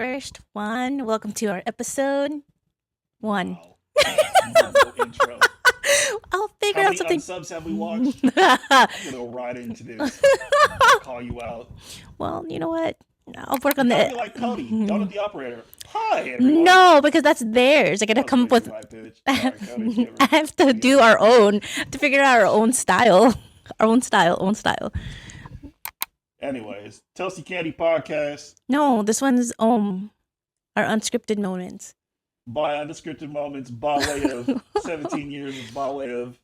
first one. Welcome to our episode 1. Wow. No intro. I'll figure How out many something. unsubs have we watched? I'm gonna go right into this. Call you out. Well, you know what? I'll work on Gotta be that. like Cody, down at the operator. Hi, everyone. No, because that's theirs. I gotta That was come up way with. too high pitch. Sorry, Cody, if you I ever- have to do our own to figure out our own style. Our own style. Anyways, ToastEcandy podcast No, this one's Our Unscripted Moments. by Unscripted Moments, by way of 17 years, by way of.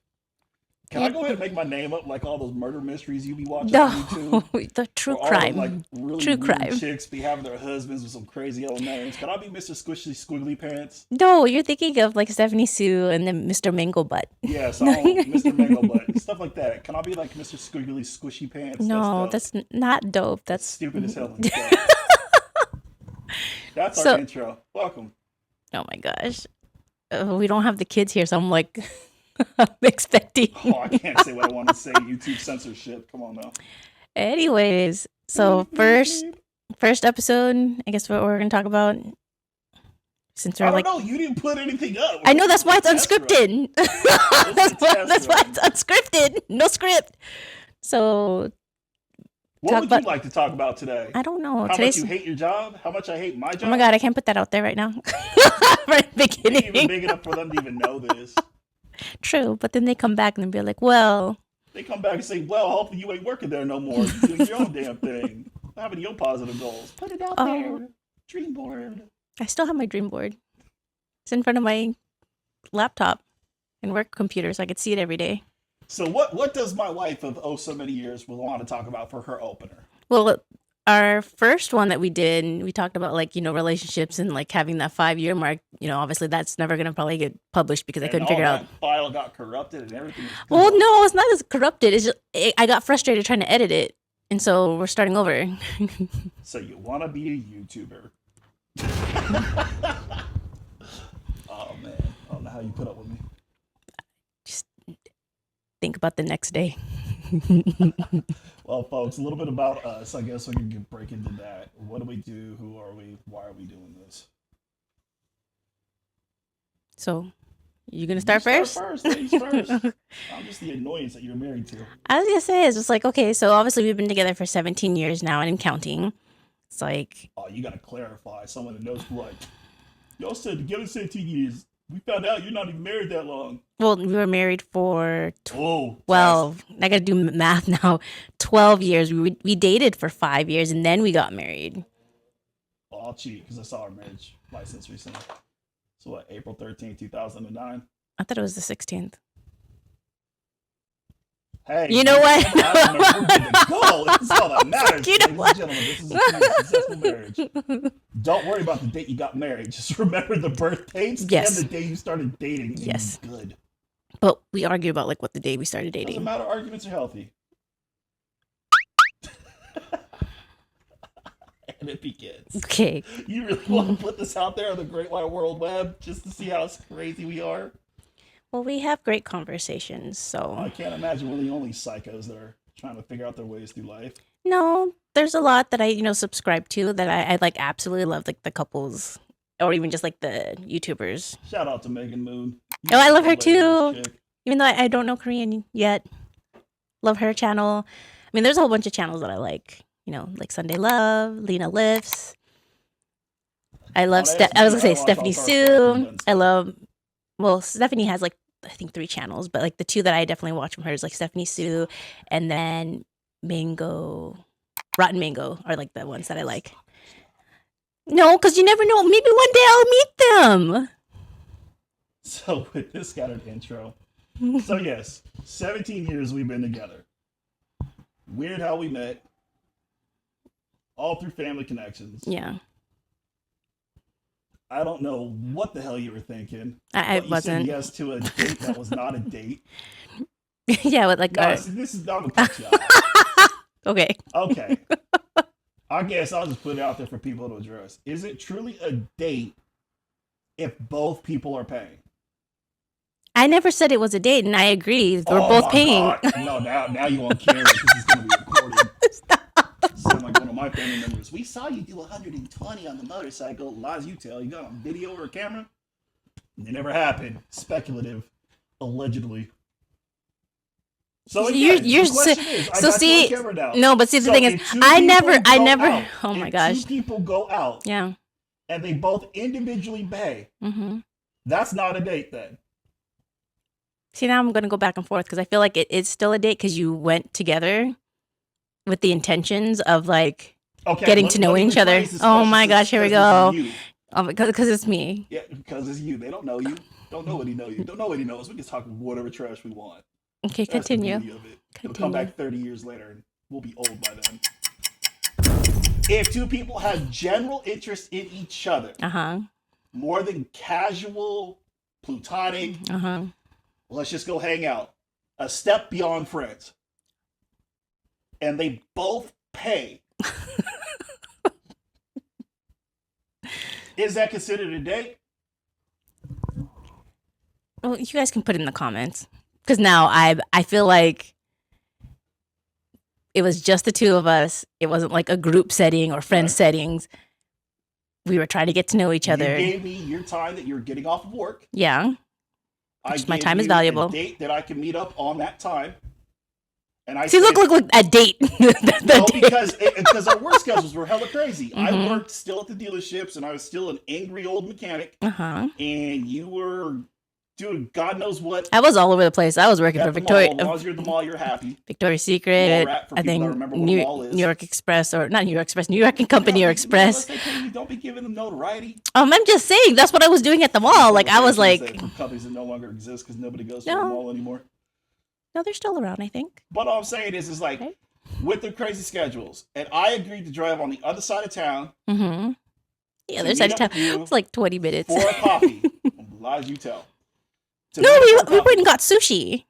Can I go ahead and make my name up like all those murder mysteries you be watching No, on YouTube? the true Or all crime. Like really True weird crime. chicks be having their husbands with some crazy old names. Can I be Mr. Squishy Squiggly Pants? No, you're thinking of like Stephanie Sue and then Mr. Mangle Butt. Yes, Mr. Mangle Butt. Stuff like that. Can I be like Mr. Squiggly Squishy Pants? No, That's that's not dope. That's stupid as hell. That's So- our intro. Welcome. oh my gosh. We don't have the kids here, so I'm like I'm expecting. Oh, I can't say what I want to say. YouTube censorship. Come on now. Anyways, so first episode, I guess what we're gonna talk about. Since I we're don't like know. You didn't put anything up. I know that's why it's Test run. unscripted. That's why run. it's unscripted. No script. So What talk would about- you like to talk about today? I don't know. How much Today's you hate your job? How much I hate my job? oh my god, I can't put that out there right now. Right at the You ain't even beginning. big enough for them to even know this. True, but then they come back and be like, well, They come back and say, well, hopefully you ain't working there no more. You're doing your own damn thing. Having your positive goals. Put it out Oh. there. Dream board. I still have my dream board. It's in front of my laptop and work computer, so I could see it every day. So what does my wife of so many years will want to talk about for her opener? Well, our first one that we did, we talked about like, relationships and like having that 5-year mark. Obviously that's never going to probably get published because I couldn't figure out. File got corrupted and everything. Well, no, it's not as corrupted. It's just I got frustrated trying to edit it. And so we're starting over. So you want to be a YouTuber. Oh, man. I don't know how you put up with me. Just think about the next day. Well, folks, a little bit about us. I guess we can break into that. What do we do? Who are we? Why are we doing this? So you going to start first? Ladies first. I'm just the annoyance that you're married to. I was going to say, it's just like, okay, so obviously we've been together for 17 years now and counting. It's like, Oh, you gotta clarify. Someone that knows, like, y'all said together 17 years. We found out you're not even married that long. well, we were married for Oh, 12. I got to do math now. 12 years. We dated for 5 years and then we got married. Well, I'll cheat because I saw our marriage license recently. So what? April 13th, 2009. I thought it was the 16th. Hey, You know what? I don't know. We're good to go. This is all that matters, You know ladies what? and gentlemen. This is a successful marriage. Don't worry about the date you got married. Just remember the birth dates Yes. and the day you started dating. And Yes. you're good. But we argue about like what the day we started Doesn't dating. matter. Arguments are healthy. And it begins. Okay. You really want to put this out there on the Great Wide World Web just to see how crazy we are? Well, we have great conversations. I So, can't imagine we're the only psychos that are trying to figure out their ways through life. no, there's a lot that I, subscribe to that I like absolutely love, like the couples or even just like the YouTubers. Shout out to Megan Moon. Oh, I love her Hilarious too. chick. Even though I don't know Korean yet. Love her channel. I mean, there's a whole bunch of channels that I like. Like Sunday Love, Lena Lifts. I love. Oh, that's I was me. gonna say I don't Stephanie want to talk about Sue. her. I love. Well, Stephanie has like I think 3 channels, but like the 2 that I definitely watch from her is like Stephanie Sue, and then Mango, Rotten Mango are like the ones that I like. No, because you never know. Maybe one day I'll meet them. So with this kind of intro. So yes, 17 years we've been together. Weird how we met. All through family connections. Yeah, I don't know what the hell you were thinking. I but you wasn't. said yes to a date that was not a date. Yeah, but like, No, see, this is not a cut you out. okay. Okay. I guess I'll just put it out there for people to address. Is it truly a date if both people are paying? I never said it was a date, and I agree. We're Oh both my paying. God. No, now you won't care because it's going to be recorded. Sound like one of my family members. We saw you do 120 on the motorcycle. Lies you tell. You got on video or a camera? It never happened. Speculative. Allegedly. So again, you're the question is, I so got you on see, camera now. no, but see the So thing if is, two I people never. go out, Oh my if gosh. two people go out Yeah. and they both individually pay, that's not a date then. See, now I'm gonna go back and forth because I feel like it's still a date because you went together with the intentions of like getting to know each other. Oh my gosh, here we go. Oh, because it's me. Yeah, because it's you. They don't know you. Don't nobody know you. Don't nobody knows. We can talk whatever trash we want. Okay, That's continue. the beauty of it. It'll come back 30 years later and we'll be old by then. If two people have general interest in each other, more than casual, plutonic, let's just go hang out, a step beyond friends, and they both pay, is that considered a date? Well, you guys can put it in the comments because now I feel like it was just the two of us. It wasn't like a group setting or friend settings. We were trying to get to know each other. You gave me your time that you were getting off of work. Yeah. My time is valuable. A date that I can meet up on that time. And I see, look, a date. No, because our work schedules were hella crazy. I worked still at the dealerships, and I was still an angry old mechanic. And you were doing God knows what. I was all over the place. I was working for Victoria. As long as you're at the mall, you're happy. Victoria's Secret. I think New York Express, or not New York Express, New York and Company or Express. Don't be giving them notoriety. I'm just saying that's what I was doing at the mall. Like I was like companies that no longer exist because nobody goes to the mall anymore. No, they're still around, I think. But all I'm saying is like with their crazy schedules, and I agreed to drive on the other side of town. The other side of town. It's like 20 minutes for a coffee. Lies you tell. No, we went and got sushi.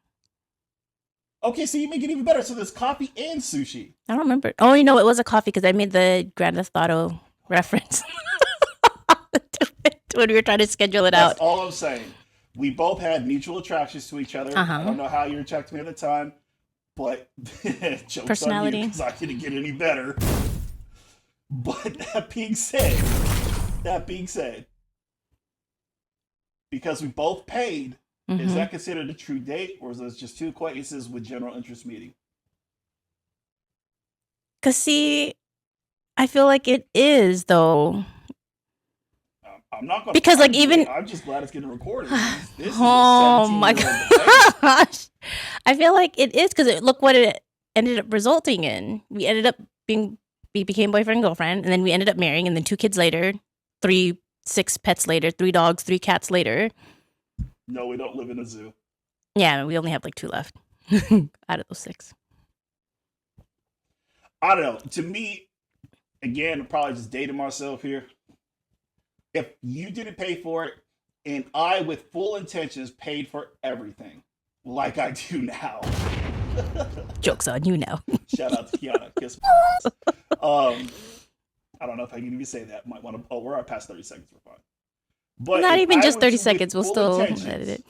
Okay, so you make it even better. So there's coffee and sushi. I don't remember. Oh, you know, it was a coffee because I made the Grand Theft Auto reference when we were trying to schedule it out. That's all I'm saying. We both had mutual attractions to each other. I don't know how you were attracted to me at the time, but joke's personality. On you because I didn't get any better. But that being said, because we both paid, is that considered a true date, or is it just two acquaintances with general interest meeting? Because see, I feel like it is though. I'm not gonna because like even I'm just glad it's getting recorded. This oh my gosh, I feel like it is because look what it ended up resulting in. We ended up we became boyfriend and girlfriend, and then we ended up marrying, and then 2 kids later, 6 pets later, 3 dogs, 3 cats later. No, we don't live in a zoo. Yeah, we only have like 2 left out of those 6. I don't know. To me, again, I'm probably just dating myself here. If you didn't pay for it, and I, with full intentions, paid for everything, like I do now. Joke's on you now. Shout out to Kiana. Kiss my I don't know if I can even say that. Might want to. Oh, we're past 30 seconds. We're fine. But not even just 30 seconds. We'll still edit it.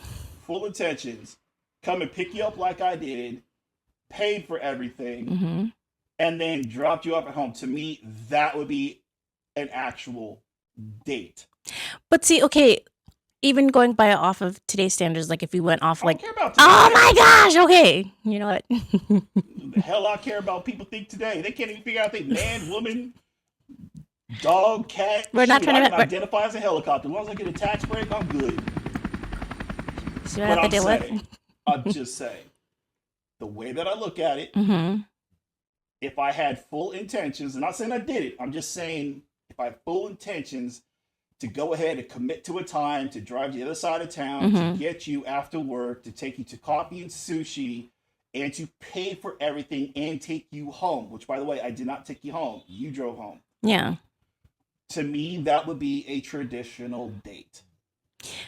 Full intentions. Come and pick you up like I did. Paid for everything. And then dropped you off at home. To me, that would be an actual date. But see, okay, even going by off of today's standards, like if we went off like, oh my gosh, okay, you know what? The hell I care about people think today. They can't even figure out if they man, woman, dog, cat. We're not trying to identify as a helicopter. As long as I get a tax break, I'm good. See what I have to deal with? I'm just saying, the way that I look at it, if I had full intentions, I'm not saying I did it, I'm just saying if I have full intentions to go ahead and commit to a time to drive to the other side of town, to get you after work, to take you to coffee and sushi, and to pay for everything and take you home, which, by the way, I did not take you home. You drove home. Yeah. To me, that would be a traditional date.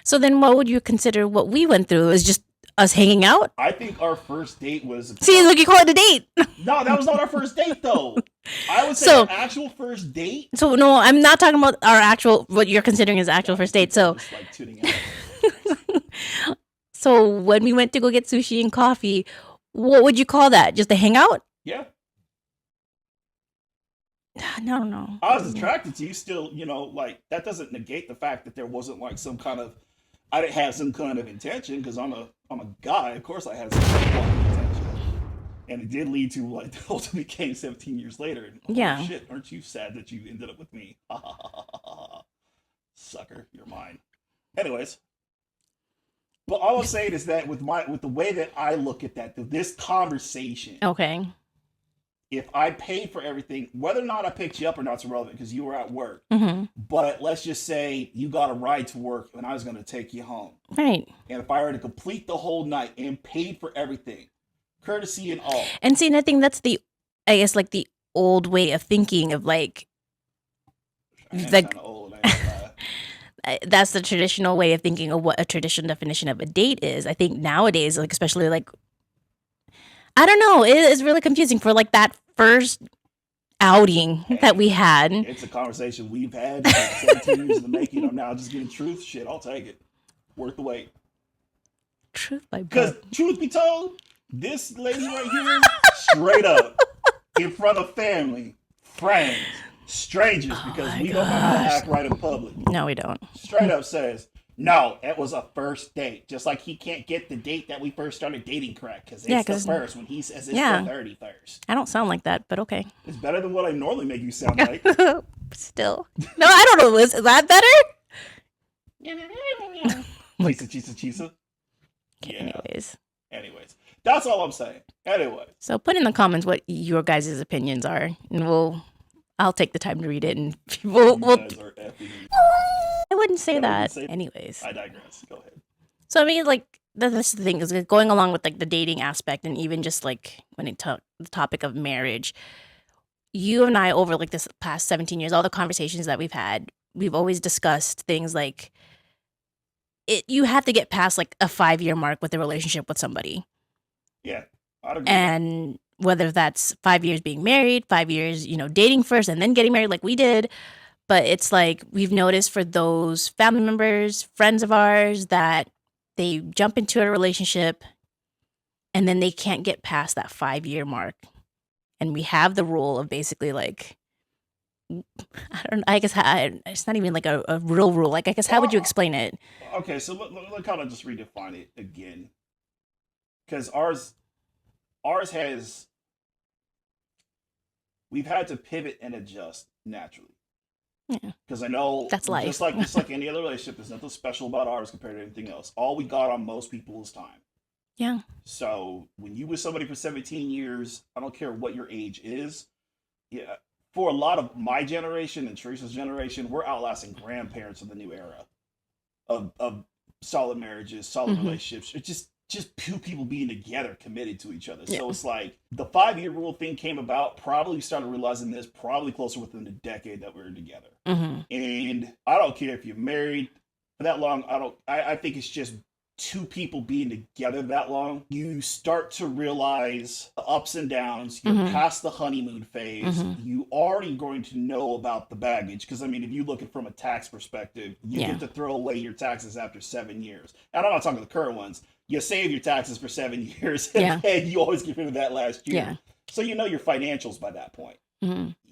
So then what would you consider what we went through? Is just us hanging out? I think our first date was... See, look, you call it a date. No, that was not our first date, though. I would say our actual first date. So, no, I'm not talking about our actual, what you're considering as actual first date. So, just like tuning out. So when we went to go get sushi and coffee, what would you call that? Just a hangout? Yeah. No. I was attracted to you still, like that doesn't negate the fact that there wasn't like some kind of I didn't have some kind of intention because I'm a guy. Of course, I had some kind of intention, and it did lead to like the ultimate game 17 years later. And oh Yeah. shit, aren't you sad that you ended up with me? Sucker, you're mine. Anyways, but all I'm saying is that with the way that I look at that, this conversation, Okay. if I paid for everything, whether or not I picked you up or not is irrelevant because you were at work. Mm-hmm. But let's just say you got a ride to work and I was going to take you home. Right. And if I were to complete the whole night and paid for everything, courtesy and all. And see, and I think that's I guess, like the old way of thinking of like, I am like kind of old. I ain't gonna lie. that's the traditional way of thinking of what a traditional definition of a date is. I think nowadays, like especially like, I don't know, it is really confusing for like that first outing that we had. It's a conversation we've had for 17 years in the making. I'm now just getting truth. Shit, I'll take it. Worth the wait. Truth by Because book. truth be told, this lady right here, straight up, in front of family, friends, strangers, because my we don't know how to gosh. act right in public. No, we don't. Straight up says, no, it was a first date. Just like he can't get the date that we first started dating correct because it's the first when he says it's the 31st. I don't sound like that, but okay. It's better than what I normally make you sound like. Still. No, I don't know. Is that better? Chisa. Okay, Yeah. Anyways, that's all I'm saying. Anyway. So put in the comments what your guys' opinions are, and I'll take the time to read it, and we'll guys are effing. I wouldn't say that. Anyways. I digress. Go ahead. So I mean, like, that's the thing is going along with like the dating aspect, and even just like when it the topic of marriage. You and I, over like this past 17 years, all the conversations that we've had, we've always discussed things like you have to get past like a 5-year mark with a relationship with somebody. Yeah, I'd agree. And whether that's 5 years being married, 5 years, dating first and then getting married like we did. But it's like we've noticed for those family members, friends of ours, that they jump into a relationship and then they can't get past that 5-year mark. And we have the rule of basically like, I guess it's not even like a real rule. Like, I guess, how would you explain it? Okay, so let kind of just redefine it again. Because ours has, we've had to pivot and adjust naturally. Yeah. Because I know that's life. Just like any other relationship, there's nothing special about ours compared to anything else. All we got on most people is time. Yeah. So when you with somebody for 17 years, I don't care what your age is. Yeah, for a lot of my generation and Teresa's generation, we're outlasting grandparents of the new era of solid marriages, solid relationships. It's just two people being together, committed to each other. Yeah. So it's like the 5-year rule thing came about. Probably started realizing this probably closer within the decade that we were together. And I don't care if you're married for that long. I think it's just two people being together that long, you start to realize the ups and downs. You're past the honeymoon phase. You already going to know about the baggage. Because, I mean, if you look at it from a tax perspective, you get to throw away your taxes after 7 years. And I'm not talking the current ones. You save your taxes for 7 years, and you always get rid of that last year. Yeah. So you know your financials by that point.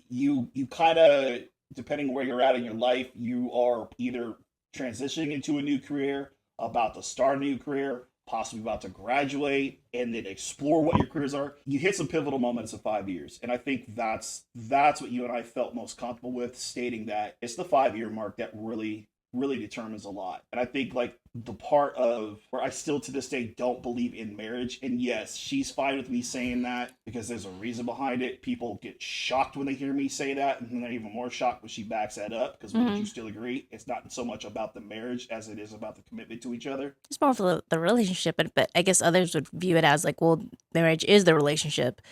You kind of, depending on where you're at in your life, you are either transitioning into a new career, about to start a new career, possibly about to graduate, and then explore what your careers are. You hit some pivotal moments in 5 years. And I think that's what you and I felt most comfortable with, stating that it's the 5-year mark that really determines a lot. And I think like the part of where I still to this day don't believe in marriage, and yes, she's fine with me saying that because there's a reason behind it. People get shocked when they hear me say that, and they're even more shocked when she backs that up because would you still agree? It's not so much about the marriage as it is about the commitment to each other. It's more of the relationship, but I guess others would view it as like, well, marriage is the relationship.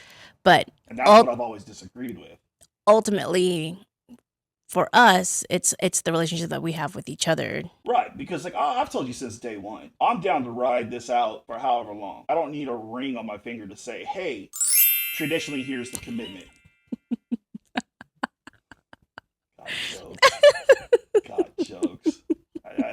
But and that's what I've always disagreed with. Ultimately, for us, it's the relationship that we have with each other. Right, because like I've told you since day one, I'm down to ride this out for however long. I don't need a ring on my finger to say, hey, traditionally here's the commitment. God jokes. God jokes.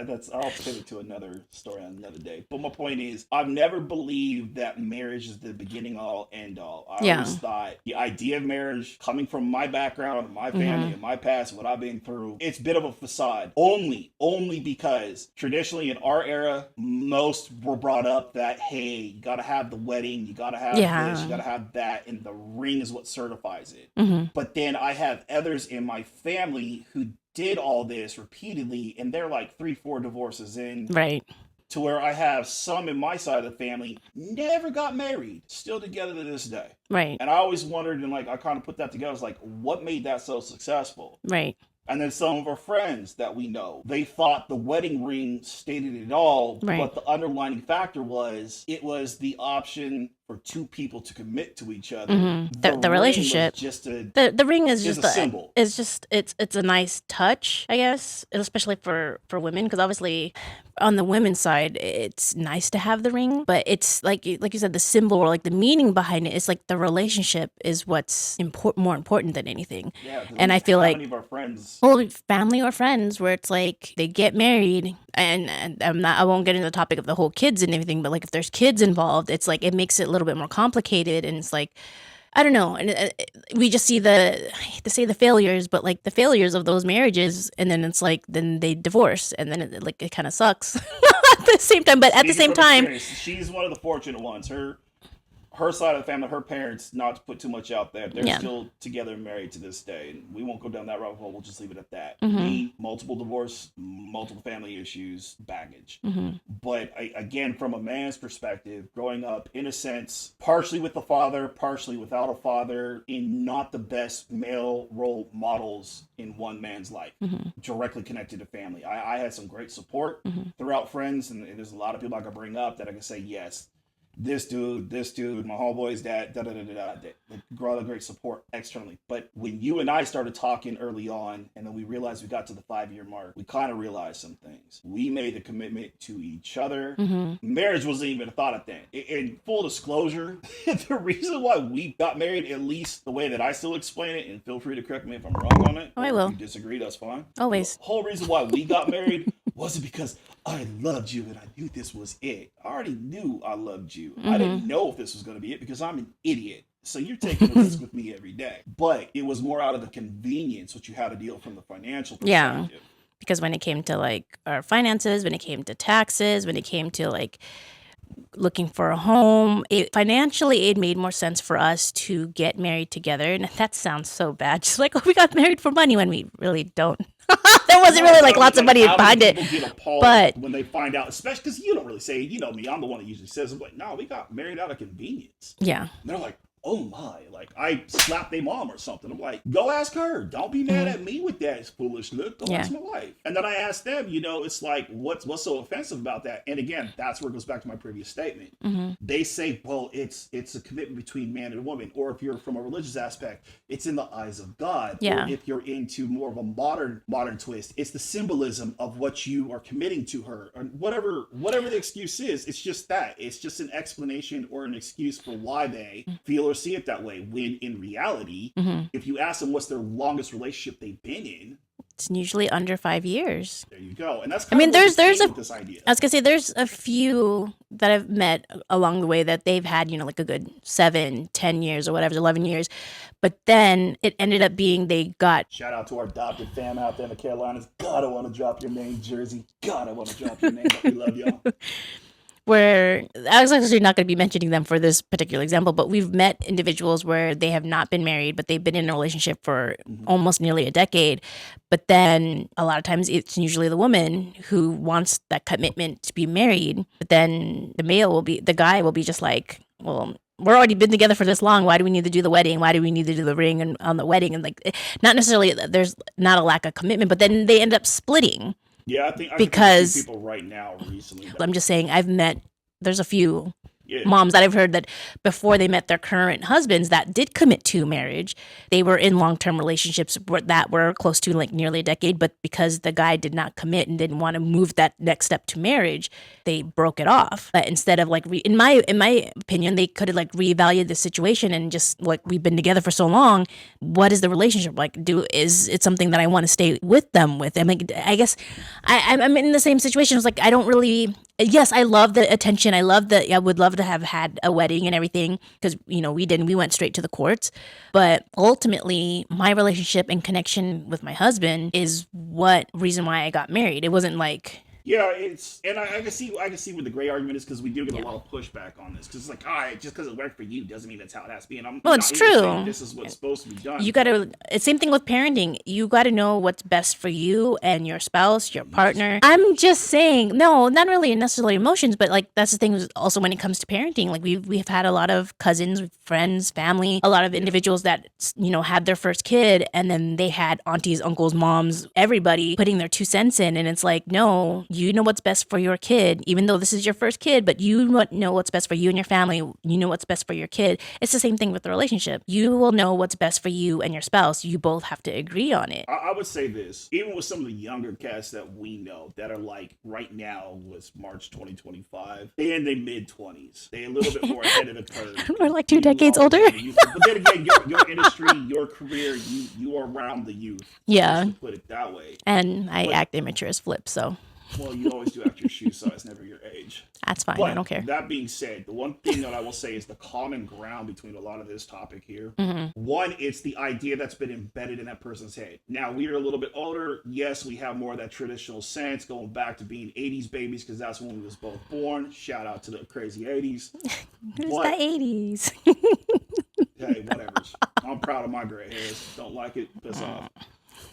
that's I'll pivot to another story on another day. But my point is, I've never believed that marriage is the beginning all end all. I Yeah. always thought the idea of marriage, coming from my background, my family, and my past, what I've been through, it's a bit of a facade. Only because traditionally in our era, most were brought up that hey, you gotta have the wedding, you gotta have this, you Yeah. gotta have that, and the ring is what certifies it. Hmm. But then I have others in my family who did all this repeatedly, and they're like 3, 4 divorces in, Right. to where I have some in my side of the family never got married, still together to this day. Right. And I always wondered, and like I kind of put that together, I was like, what made that so successful? Right. And then some of our friends that we know, they thought the wedding ring stated it all, Right. but the underlining factor was it was the option for two people to commit to each other. The ring relationship. was just a The ring is is just a symbol. it's a nice touch, I guess, especially for women, because obviously on the women's side it's nice to have the ring, but it's like you said, the symbol or like the meaning behind it is like the relationship is what's more important than anything. Yeah, 'cause And I feel how like many of our friends, well, family or friends where it's like they get married, and I won't get into the topic of the whole kids and everything, but like if there's kids involved, it's like it makes it a little bit more complicated, and it's like I don't know, and we just see I hate to say the failures, but like the failures of those marriages, and then it's like then they divorce, and then it kind of sucks at the same time. But at the speaking same from time, experience, she's one of the fortunate ones. Her side of the family, her parents, not to put too much out there, they're Yeah. still together and married to this day. And we won't go down that rabbit hole. We'll just leave it at that. Mm-hmm. Me, multiple divorce, multiple family issues, baggage. Mm-hmm. But again, from a man's perspective, growing up, in a sense, partially with a father, partially without a father, in not the best male role models in one man's life, directly connected to family. I had some great support throughout friends, and there's a lot of people I can bring up that I can say, yes, this dude, my homeboy's dad, they grow great support externally. But when you and I started talking early on, and then we realized we got to the 5-year mark, we kind of realized some things. We made a commitment to each other. Marriage wasn't even a thought at then. In full disclosure, the reason why we got married, at least the way that I still explain it, and feel free to correct me if I'm wrong on it. Oh, I will. If you disagree, that's fine. Always. The whole reason why we got married wasn't because I loved you and I knew this was it. I already knew I loved you. I didn't know if this was going to be it because I'm an idiot. So you're taking a risk with me every day. But it was more out of the convenience, what you had to deal from the financial perspective. Yeah. Because when it came to like our finances, when it came to taxes, when it came to like looking for a home, financially it made more sense for us to get married together. And that sounds so bad, just like, oh, we got married for money, when we really don't. There wasn't really like lots of money behind it. People get appalled But when they find out, especially because you don't really say, you know me, I'm the one that usually says, I'm like, no, we got married out of convenience. yeah. And they're like, oh my, like I slapped their mom or something. I'm like, go ask her. Don't be mad at me with that foolish look. Go ask my wife. And then I asked them, you know, it's like, what's so offensive about that? And again, that's where it goes back to my previous statement. They say, well, it's a commitment between man and woman. Or if you're from a religious aspect, it's in the eyes of God. Yeah. Or if you're into more of a modern twist, it's the symbolism of what you are committing to her. Or whatever the excuse is, it's just that. It's just an explanation or an excuse for why they feel or see it that way, when in reality, if you ask them what's their longest relationship they've been in, It's usually under 5 years. there you go. And that's I mean, there's with this idea. I was gonna say there's a few that I've met along the way that they've had, you know, like a good 7, 10 years or whatever, 11 years. But then it ended up being they got Shout out to our adopted fam out there in the Carolinas. God, I want to drop your name, Jersey. God, I want to drop your name, but we love y'all. where I was actually not going to be mentioning them for this particular example, but we've met individuals where they have not been married, but they've been in a relationship for almost nearly a decade. But then a lot of times it's usually the woman who wants that commitment to be married. But then the guy will be just like, well, we're already been together for this long. Why do we need to do the wedding? Why do we need to do the ring on the wedding? And like, not necessarily, there's not a lack of commitment, but then they end up splitting. Yeah, I think Because- I see people right now recently. I'm just saying, there's a few Yeah. moms that I've heard that before they met their current husbands that did commit to marriage, they were in long-term relationships that were close to like nearly a decade, but because the guy did not commit and didn't want to move that next step to marriage, they broke it off. But instead of like in my opinion, they could have like reevaluated the situation and just like, we've been together for so long, what is the relationship like? Is it something that I want to stay with them with? I guess I'm in the same situation. It's like I don't really. Yes, I love the attention. I would love to have had a wedding and everything because, we didn't. We went straight to the courts. But ultimately, my relationship and connection with my husband is what reason why I got married. It wasn't like, Yeah, and I can see what the gray argument is because we do get a yeah. lot of pushback on this because it's like, all right, just because it worked for you doesn't mean that's how it has to be, and I'm Well, it's not even saying true. this is what's supposed to be done. You got to, same thing with parenting. You got to know what's best for you and your spouse, your You just partner. I'm just saying, no, not really necessarily emotions, but like that's the thing also when it comes to parenting. Like we've had a lot of cousins, friends, family, a lot of yeah. individuals that, had their first kid and then they had aunties, uncles, moms, everybody putting their 2 cents in. And it's like, no, you know what's best for your kid, even though this is your first kid, but you know what's best for you and your family. You know what's best for your kid. It's the same thing with the relationship. You will know what's best for you and your spouse. You both have to agree on it. I would say this, even with some of the younger cats that we know that are like right now was March 2025, they in their mid 20s. They a little bit more ahead of the curve. We're like 2 decades Are older. around the youth. But then again, your industry, your career, you are around the youth. Yeah. Just to put it that way. And I But act immature as flip, so well, you always do after your shoe size, never your age. that's fine. I But don't care. that being said, the one thing that I will say is the common ground between a lot of this topic here. Mm-hmm. One, it's the idea that's been embedded in that person's head. Now, we are a little bit older. Yes, we have more of that traditional sense going back to being 80s babies because that's when we was both born. Shout out to the crazy 80s. It's But, the 80s. hey, whatever. I'm proud of my gray hairs. Don't like it, piss off.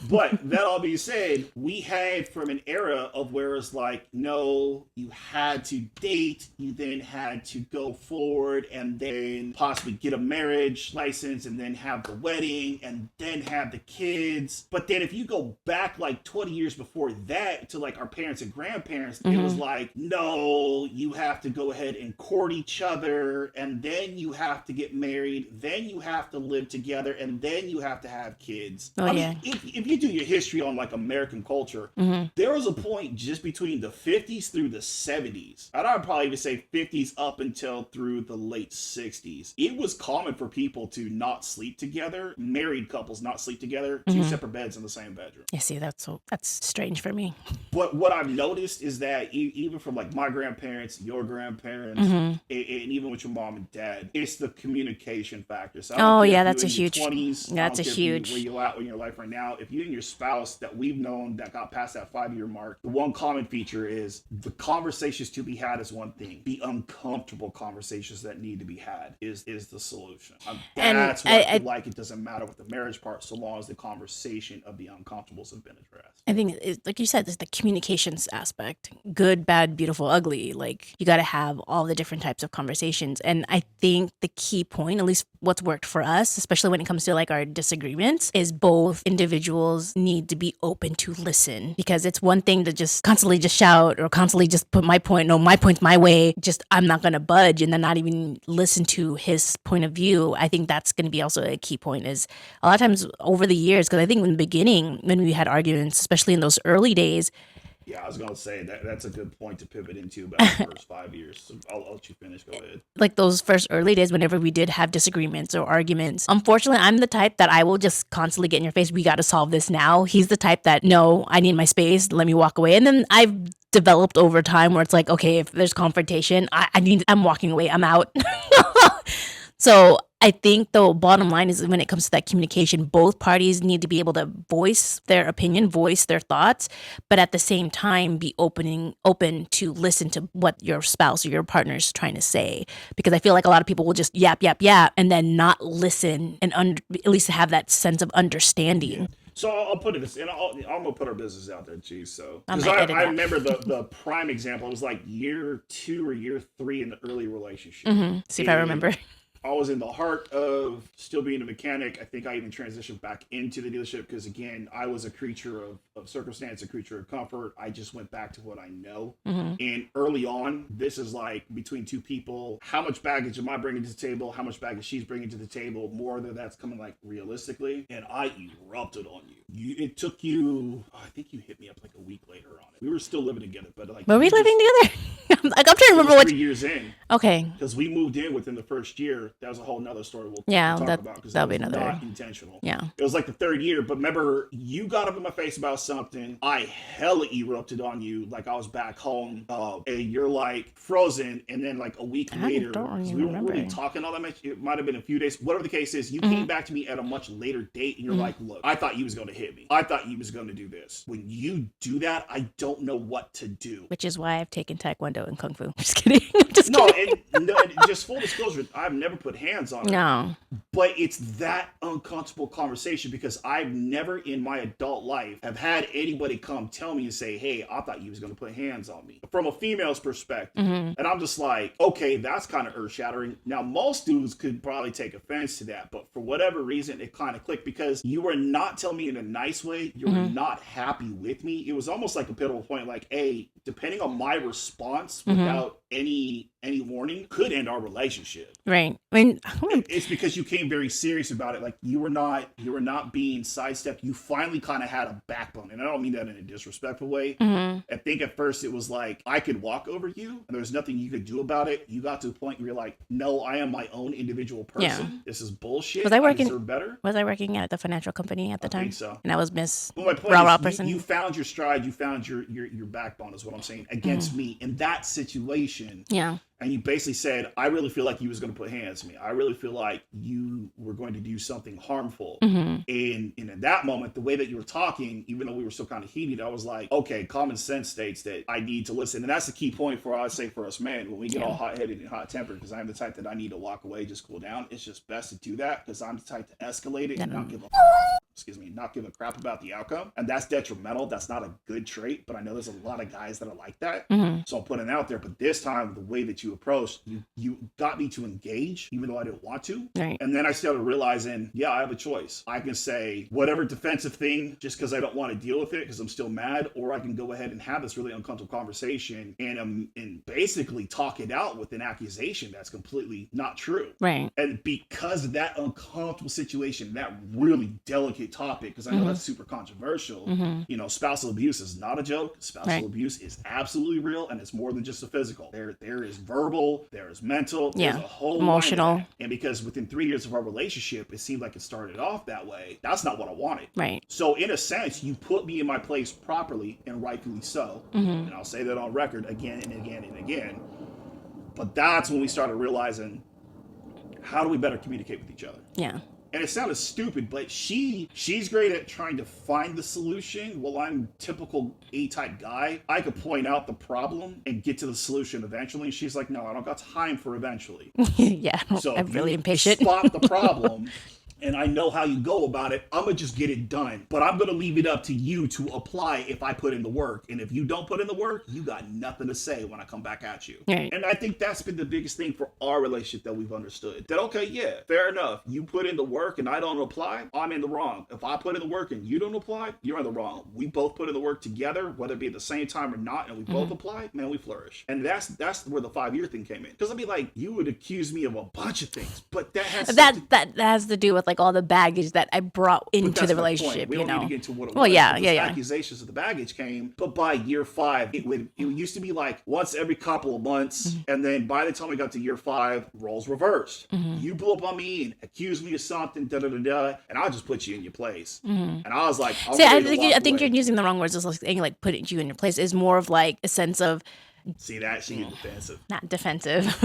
But that all being said, we had from an era of where it's like, no, you had to date, you then had to go forward and then possibly get a marriage license and then have the wedding and then have the kids. But then if you go back like 20 years before that to like our parents and grandparents, it was like, no, you have to go ahead and court each other and then you have to get married, then you have to live together and then you have to have kids. Oh, yeah. If you do your history on like American culture, there was a point just between the 50s through the 70s. I'd probably even say 50s up until through the late 60s. It was common for people to not sleep together, married couples not sleep together, two separate beds in the same bedroom. Yeah, see, that's strange for me. But what I've noticed is that even from like my grandparents, your grandparents, and even with your mom and dad, it's the communication factor. So that's a huge. 20s, That's a huge. where you're at in your life right now. If you and your spouse that we've known that got past that 5-year mark, the one common feature is the conversations to be had is one thing. The uncomfortable conversations that need to be had is the solution. That's why I feel like it doesn't matter with the marriage part, so long as the conversation of the uncomfortables have been addressed. I think, like you said, there's the communications aspect. Good, bad, beautiful, ugly. Like, you got to have all the different types of conversations. And I think the key point, at least what's worked for us, especially when it comes to like our disagreements, is both individuals need to be open to listen. Because it's one thing to just constantly just shout or constantly just put my point, no, my point's my way, just I'm not going to budge and then not even listen to his point of view. I think that's going to be also a key point is a lot of times over the years, because I think in the beginning, when we had arguments, especially in those early days. Yeah, I was going to say that's a good point to pivot into about the first 5 years. So I'll let you finish. Go ahead. Like those first early days, whenever we did have disagreements or arguments, unfortunately, I'm the type that I will just constantly get in your face. We got to solve this now. He's the type that, no, I need my space. Let me walk away. And then I've developed over time where it's like, okay, if there's confrontation, I'm walking away. I'm out. So I think the bottom line is when it comes to that communication, both parties need to be able to voice their opinion, voice their thoughts, but at the same time be open to listen to what your spouse or your partner is trying to say. Because I feel like a lot of people will just yap, and then not listen and at least have that sense of understanding. Yeah. So I'll put it this, and I'm gonna put our business out there too. So I I remember the prime example. It was like year 2 or year 3 in the early relationship. See if I remember. I was in the heart of still being a mechanic. I think I even transitioned back into the dealership because, again, I was a creature of circumstance, a creature of comfort. I just went back to what I know. Mm-hmm. And early on, this is like between two people. How much baggage am I bringing to the table? How much baggage she's bringing to the table? More than that's coming like realistically. And I erupted on you. It took you, I think you hit me up like a week later on it. We were still living together, but like. Were we living together? Like, I'm trying to remember what. 3 years in. Okay. Because we moved in within the first year. That was a whole nother story we'll talk about because that'll it be was another. not intentional. Yeah. It was like the third year, but remember, you got up in my face about something. I hella erupted on you like I was back home, and you're like frozen. And then like a week later, we weren't really talking all that much. It might have been a few days. Whatever the case is, you came back to me at a much later date, and you're like, "Look, I thought you was going to hit me. I thought you was going to do this. When you do that, I don't know what to do." Which is why I've taken Taekwondo and Kung Fu. Just kidding. No, and just full disclosure, I've never put hands on her. No. But it's that uncomfortable conversation because I've never in my adult life have had anybody come tell me and say, "Hey, I thought you was going to put hands on me." From a female's perspective. And I'm just like, okay, that's kind of earth-shattering. Now, most dudes could probably take offense to that, but for whatever reason, it kind of clicked because you were not telling me in a nice way. You were not happy with me. It was almost like a pivotal point, like, hey, depending on my response without any warning could end our relationship. Right. I mean, it's because you came very serious about it. Like you were not being sidestepped. You finally kind of had a backbone, and I don't mean that in a disrespectful way. I think at first it was like I could walk over you, and there's nothing you could do about it. You got to the point where you're like, no, I am my own individual person. Yeah. This is bullshit. I deserve better. Was I working at the financial company at the time? I think so. And I was Miss Rah person. You found your stride. You found your backbone. Is what I'm saying against me in that situation. Yeah. And you basically said, I really feel like you was going to put hands on me. I really feel like you were going to do something harmful. And in that moment, the way that you were talking, even though we were still kind of heated, I was like, okay, common sense states that I need to listen. And that's the key point for, I say, for us men, when we get all hot-headed and hot-tempered, because I'm the type that I need to walk away, just cool down. It's just best to do that because I'm the type to escalate it and not give a crap about the outcome. And that's detrimental. That's not a good trait, but I know there's a lot of guys that are like that. So I'm putting it out there. But this time, the way that you approached, you got me to engage, even though I didn't want to. Right. And then I started realizing, yeah, I have a choice. I can say whatever defensive thing just because I don't want to deal with it because I'm still mad, or I can go ahead and have this really uncomfortable conversation and basically talk it out with an accusation that's completely not true. Right. And because of that uncomfortable situation, that really delicate topic, because I know that's super controversial, you know, spousal abuse is not a joke. Spousal abuse is absolutely real, and it's more than just a physical. There is verbal, there is mental, there's a whole emotional. And because within 3 years of our relationship, it seemed like it started off that way. That's not what I wanted. Right. So in a sense, you put me in my place properly and rightfully so. And I'll say that on record again and again and again. But that's when we started realizing, how do we better communicate with each other? Yeah. And it sounded stupid, but she's great at trying to find the solution. While I'm typical A-type guy, I could point out the problem and get to the solution eventually. And she's like, no, I don't got time for eventually. Yeah, so I'm really impatient. Spot the problem. And I know how you go about it. I'm going to just get it done. But I'm going to leave it up to you to apply if I put in the work. And if you don't put in the work, you got nothing to say when I come back at you. Right. And I think that's been the biggest thing for our relationship that we've understood. That, okay, yeah, fair enough. You put in the work and I don't apply, I'm in the wrong. If I put in the work and you don't apply, you're in the wrong. We both put in the work together, whether it be at the same time or not, and we both apply, man, we flourish. And that's where the 5-year thing came in. Because I'd be like, you would accuse me of a bunch of things, but that has to do with like all the baggage that I brought into the relationship. We you don't know. need to get into what it was. Yeah. Accusations of the baggage came, but by year 5, it used to be like once every couple of months, and then by the time we got to year 5, roles reversed. You blew up on me and accused me of something, and I'll just put you in your place. And I was like, I think you're using the wrong words. It's like putting you in your place is more of like a sense of. See that? She's defensive. Not defensive.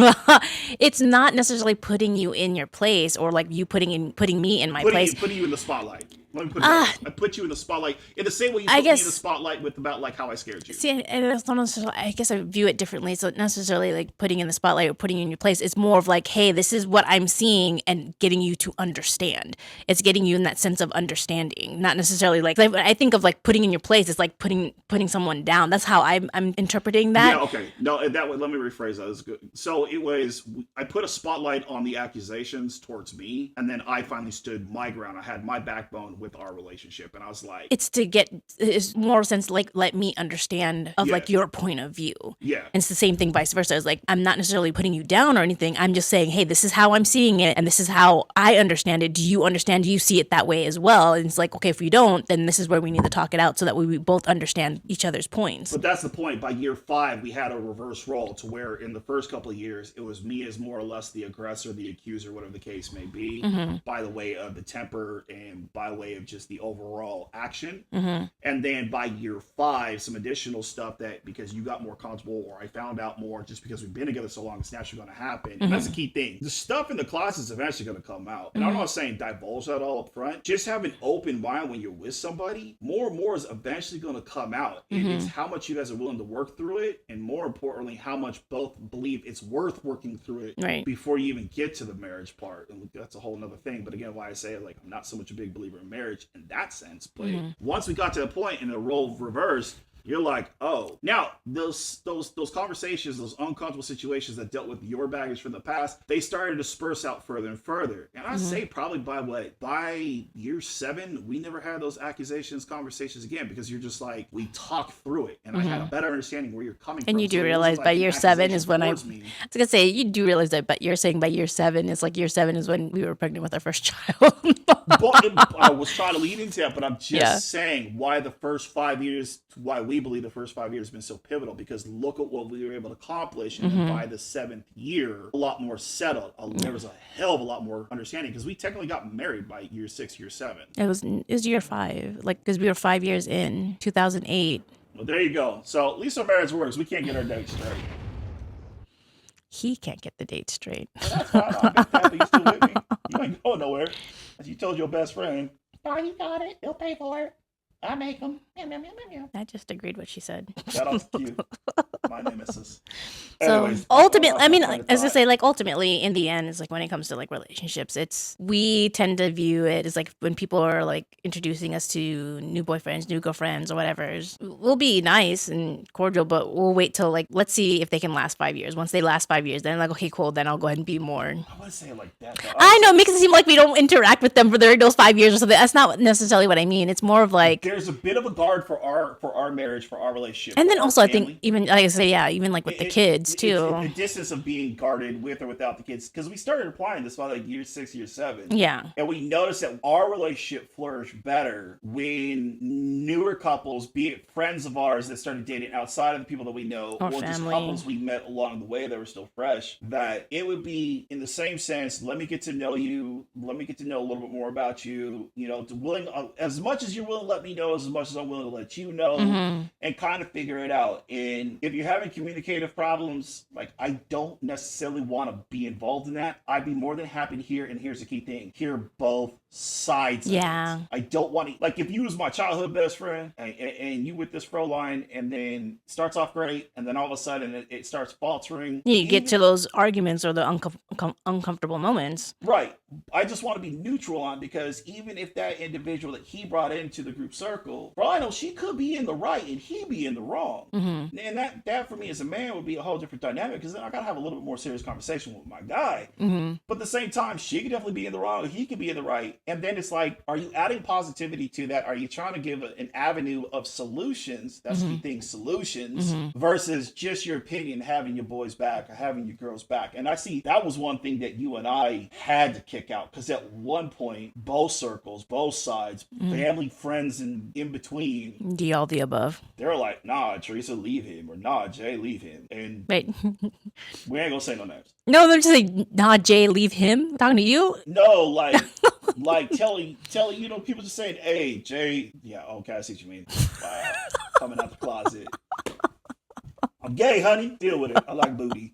It's not necessarily putting you in your place or like you putting me in my place. Putting you in the spotlight. Let me put it that way. I put you in the spotlight in the same way you put me in the spotlight with about like how I scared you. See, and it's not necessarily, I guess I view it differently. It's not necessarily like putting in the spotlight or putting you in your place. It's more of like, hey, this is what I'm seeing, and getting you to understand. It's getting you in that sense of understanding, not necessarily like I think of like putting in your place. It's like putting someone down. That's how I'm interpreting that. Yeah, okay. No, that way, let me rephrase that. That's good. So it was, I put a spotlight on the accusations towards me, and then I finally stood my ground. I had my backbone with our relationship, and I was like, it's more sense like, let me understand of like your point of view. Yeah. And it's the same thing vice versa. It's like, I'm not necessarily putting you down or anything. I'm just saying, hey, this is how I'm seeing it, and this is how I understand it. Do you understand? Do you see it that way as well? And it's like, okay, if you don't, then this is where we need to talk it out so that we both understand each other's points. But that's the point. By year 5, we had a reverse role to where in the first couple of years, it was me as more or less the aggressor, the accuser, whatever the case may be, by the way of the temper and by way of just the overall action. And then by year 5, some additional stuff that because you got more comfortable or I found out more just because we've been together so long, it's naturally going to happen. And that's a key thing. The stuff in the closet is eventually going to come out. And I'm not saying divulge that all up front. Just have an open mind when you're with somebody. More and more is eventually going to come out. It's how much you guys are willing to work through it, and more importantly, how much both believe it's worth working through it before you even get to the marriage part. And that's a whole nother thing. But again, why I say like I'm not so much a big believer in marriage in that sense. But once we got to the point and the role reversed, you're like, oh, now those conversations, those uncomfortable situations that dealt with your baggage from the past, they started to disperse out further and further. And I say probably by year 7, we never had those accusations, conversations again, because you're just like, we talked through it, and I had a better understanding where you're coming from. And you do realize by year 7 is when I was gonna say, you do realize that, but you're saying by year 7 is like year 7 is when we were pregnant with our first child. I was trying to lead into that, but I'm just saying why the first 5 years, why we believe the first 5 years have been so pivotal, because look at what we were able to accomplish, and then by the 7th year, a lot more settled. There was a hell of a lot more understanding, because we technically got married by year 6, year 7. It was year 5, like because we were 5 years in 2008. Well, there you go. So at least our marriage works. We can't get our dates straight. He can't get the date straight. Well, that's fine. I'm happy you're still with me. You ain't going nowhere. As you told your best friend. Oh, you got it. He'll pay for it. I make them. I just agreed what she said. Shout out to you, my nemesis. So Anyways, ultimately, I mean, as I say, like ultimately, in the end, it's like when it comes to like relationships, we tend to view it as like when people are like introducing us to new boyfriends, new girlfriends, or whatever. We'll be nice and cordial, but we'll wait till like let's see if they can last 5 years. Once they last 5 years, then like okay, cool, then I'll go ahead and be more. I want to say it like that. I know it makes it seem like we don't interact with them for those 5 years or something. That's not necessarily what I mean. It's more of like there's a bit of a guard for our marriage, for our relationship, and then also family. I think even like I say, even like with the kids too. The distance of being guarded with or without the kids, because we started applying this by like year 6, year 7. Yeah, and we noticed that our relationship flourished better when newer couples, be it friends of ours that started dating outside of the people that we know, or just couples we met along the way that were still fresh, that it would be in the same sense. Let me get to know you. Let me get to know a little bit more about you. You know, as much as you're willing to let me know, as much as I'm willing to let you know, and kind of figure it out. And if you're having communicative problems, like I don't necessarily want to be involved in that. I'd be more than happy to hear, and here's the key thing, hear both sides of it. I don't want to, like if you was my childhood best friend and you with this fro line, and then starts off great, and then all of a sudden it starts faltering. You get to those arguments or the uncomfortable moments. Right. I just want to be neutral on, because even if that individual that he brought into the group circle, for all I know, she could be in the right and he be in the wrong. And that for me as a man would be a whole different dynamic, because then I gotta have a little bit more serious conversation with my guy. But at the same time, she could definitely be in the wrong, he could be in the right. And then it's like, are you adding positivity to that? Are you trying to give an avenue of solutions? That's the key thing, solutions, versus just your opinion, having your boys back or having your girls back. And I see that was one thing that you and I had to kick out, because at one point, both circles, both sides, family, friends, and in between, all the above, they're like, nah, Teresa, leave him, or nah, Jay, leave him. And wait, we ain't gonna say no names. No, they're just like, nah, Jay, leave him. Talking to you? No, like like telling, you know, people just saying, hey, Jay, yeah, okay, I see what you mean. Wow, coming out the closet. I'm gay, honey. Deal with it. I like booty.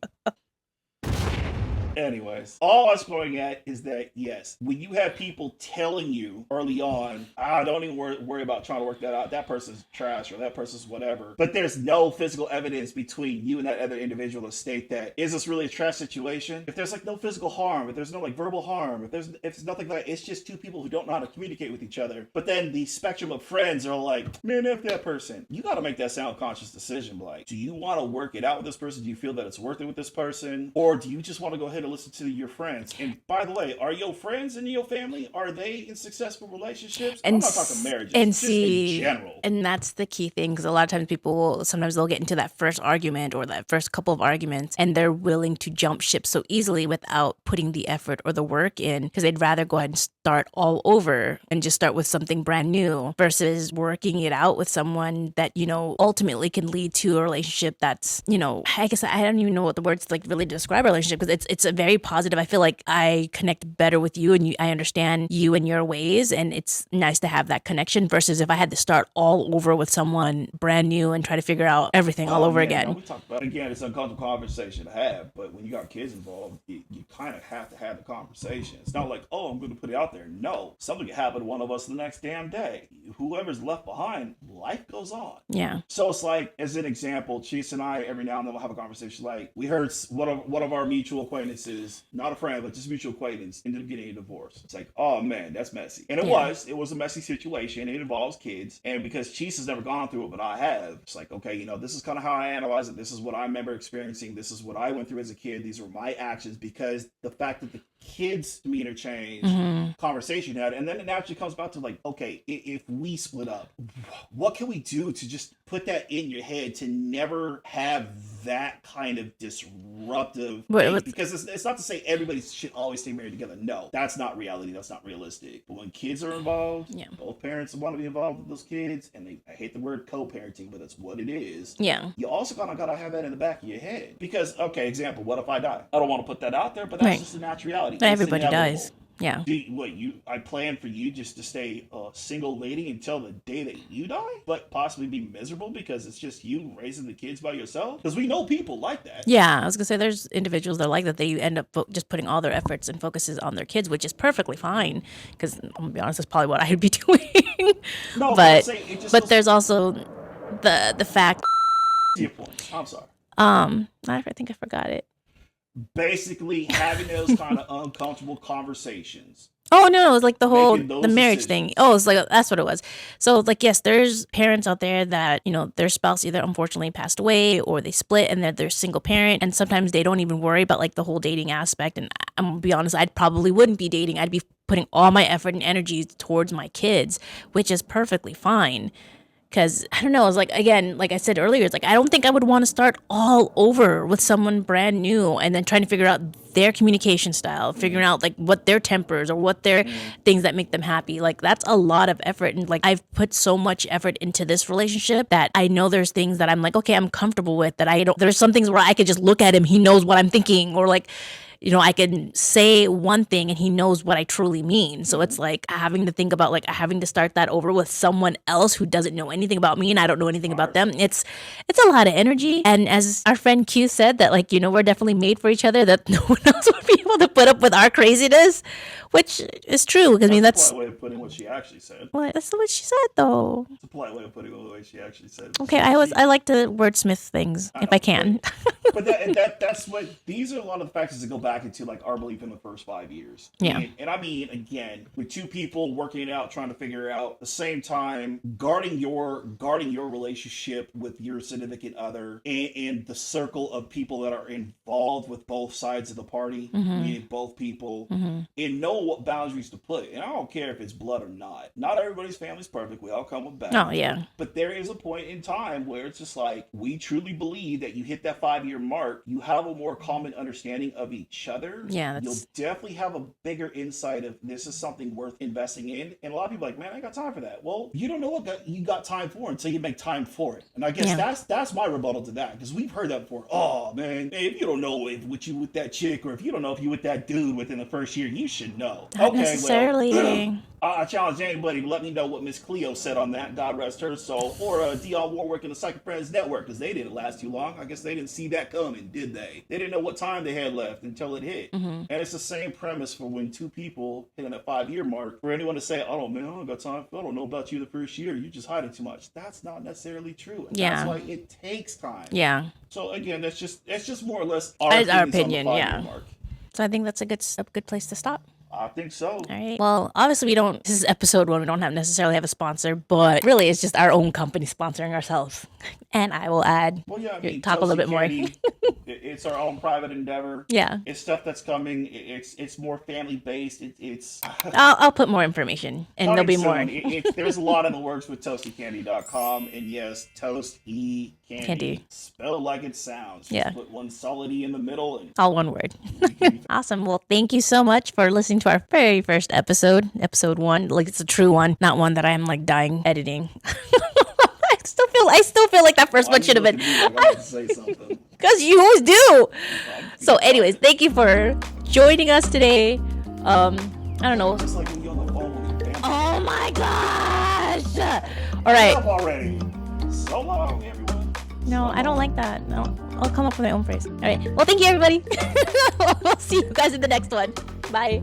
Anyways, all I was going at is that, yes, when you have people telling you early on, don't even worry about trying to work that out. That person's trash or that person's whatever. But there's no physical evidence between you and that other individual to state that, is this really a trash situation? If there's like no physical harm, if there's no like verbal harm, if it's nothing like that, it's just two people who don't know how to communicate with each other. But then the spectrum of friends are like, man, F that person. You got to make that sound conscious decision. Like, do you want to work it out with this person? Do you feel that it's worth it with this person? Or do you just want to go ahead and listen to your friends? And by the way, are your friends and your family, are they in successful relationships? And I'm not talking marriages, and just see, in general. and that's the key thing, because a lot of times sometimes they'll get into that first argument or that first couple of arguments, and they're willing to jump ship so easily without putting the effort or the work in, because they'd rather go ahead and start all over and just start with something brand new versus working it out with someone that, ultimately can lead to a relationship that's, I guess I don't even know what the words like really describe a relationship, because it's a very positive. I feel like I connect better with you, and I understand you and your ways, and it's nice to have that connection versus if I had to start all over with someone brand new and try to figure out everything all over again. No, we talked about, again, it's an uncomfortable conversation to have, but when you got kids involved, you kind of have to have the conversation. It's not like, oh, I'm going to put it out there. No, something could happen to one of us the next damn day. Whoever's left behind, life goes on. Yeah. So it's like, as an example, Chase and I, every now and then we'll have a conversation like, we heard one of our mutual acquaintances, not a friend, but just mutual acquaintance, ended up getting a divorce. It's like, oh man, that's messy. And it was a messy situation. It involves kids. And because Chase has never gone through it, but I have, it's like, okay, this is kind of how I analyze it. This is what I remember experiencing. This is what I went through as a kid. These were my actions, because the fact that the kids' demeanor changed, conversation had, and then it naturally comes back to like, okay, if we split up, what can we do to just put that in your head to never have that kind of disruptive thing? Because it's not to say everybody should always stay married together. No, that's not reality. That's not realistic. But when kids are involved, both parents want to be involved with those kids, and I hate the word co-parenting, but it's what it is. Yeah. You also gotta have that in the back of your head, because, okay, example, what if I die? I don't want to put that out there, but that's just a natural reality. Everybody dies. Yeah. I plan for you just to stay a single lady until the day that you die, but possibly be miserable because it's just you raising the kids by yourself? Because we know people like that. Yeah, I was gonna say there's individuals that are like that. They end up just putting all their efforts and focuses on their kids, which is perfectly fine. Because I'm gonna be honest, that's probably what I'd be doing. No, but there's also the fact. Your point. I'm sorry. I think I forgot it. Basically, having those kind of uncomfortable conversations. Oh no, it was like the marriage thing. Oh, it's like that's what it was. So like, yes, there's parents out there that their spouse either unfortunately passed away or they split and they're single parent, and sometimes they don't even worry about like the whole dating aspect. And I'm gonna be honest, I probably wouldn't be dating. I'd be putting all my effort and energy towards my kids, which is perfectly fine. Because, I don't know, it's like, again, like I said earlier, it's like, I don't think I would want to start all over with someone brand new and then trying to figure out their communication style, figuring out like what their tempers or what their things that make them happy. Like, that's a lot of effort. And like, I've put so much effort into this relationship that I know there's things that I'm like, okay, I'm comfortable with, that there's some things where I could just look at him, he knows what I'm thinking, or like, I can say one thing and he knows what I truly mean. So it's like having to think about like having to start that over with someone else who doesn't know anything about me and I don't know anything about them. It's a lot of energy. And as our friend Q said, that like, we're definitely made for each other, that no one else would be able to put up with our craziness, which is true. Because that's a polite way of putting what she actually said. Well, that's what she said though. It's a polite way of putting it the way she actually said. Okay, I like to wordsmith things if I can. But that's what, these are a lot of the factors that go back into like our belief in the first 5 years. Yeah. And I mean, again, with two people working it out, trying to figure it out at the same time, guarding your relationship with your significant other and the circle of people that are involved with both sides of the party, meaning both people, and know what boundaries to put. And I don't care if it's blood or not. Not everybody's family's perfect. We all come with boundaries. Oh, yeah. But there is a point in time where it's just like, we truly believe that you hit that 5-year mark, you have a more common understanding of each other. Yeah, you'll definitely have a bigger insight of this is something worth investing in. And a lot of people are like, man, I ain't got time for that. Well, you don't know what you got time for until you make time for it. And I guess that's my rebuttal to that, because we've heard that before. Oh man, if you don't know if you with that chick, or if you don't know if you with that dude within the first year, you should know. Not necessarily. Well, I challenge anybody to let me know what Miss Cleo said on that, God rest her soul, or Dionne Warwick and the Psycho Friends Network, because they didn't last too long. I guess they didn't see that coming, did they? They didn't know what time they had left until it hit. And it's the same premise for when two people hit a 5-year mark. For anyone to say, oh man, I don't got time, I don't know about you the first year, you just hiding too much. That's not necessarily true. And that's why it takes time. Yeah. So again, that's just more or less our opinion. On the 5-year Yeah. mark. So I think that's a good place to stop. I think so. All right. Well, obviously this is episode 1. We don't necessarily have a sponsor, but really it's just our own company sponsoring ourselves. And I will add, talk a little bit more. It's our own private endeavor. Yeah. It's stuff that's coming. It's more family based. I'll put more information and there'll be more. There's a lot in the works with ToastEcandy.com. And yes, ToastEcandy. Spelled like it sounds. Yeah. Just put one solid E in the middle. And all one word. Awesome. Well, thank you so much for listening to our very first episode 1. Like, it's a true one, not one that I'm like dying editing. I still feel like that first one should have been. Because you always do. So, anyways, thank you for joining us today. I don't know. Just like when you're on the phone with your family. Oh my gosh! All right. Already. So long, everyone. No, I don't like that. No, I'll come up with my own phrase. All right. Well, thank you, everybody. We'll see you guys in the next one. Bye.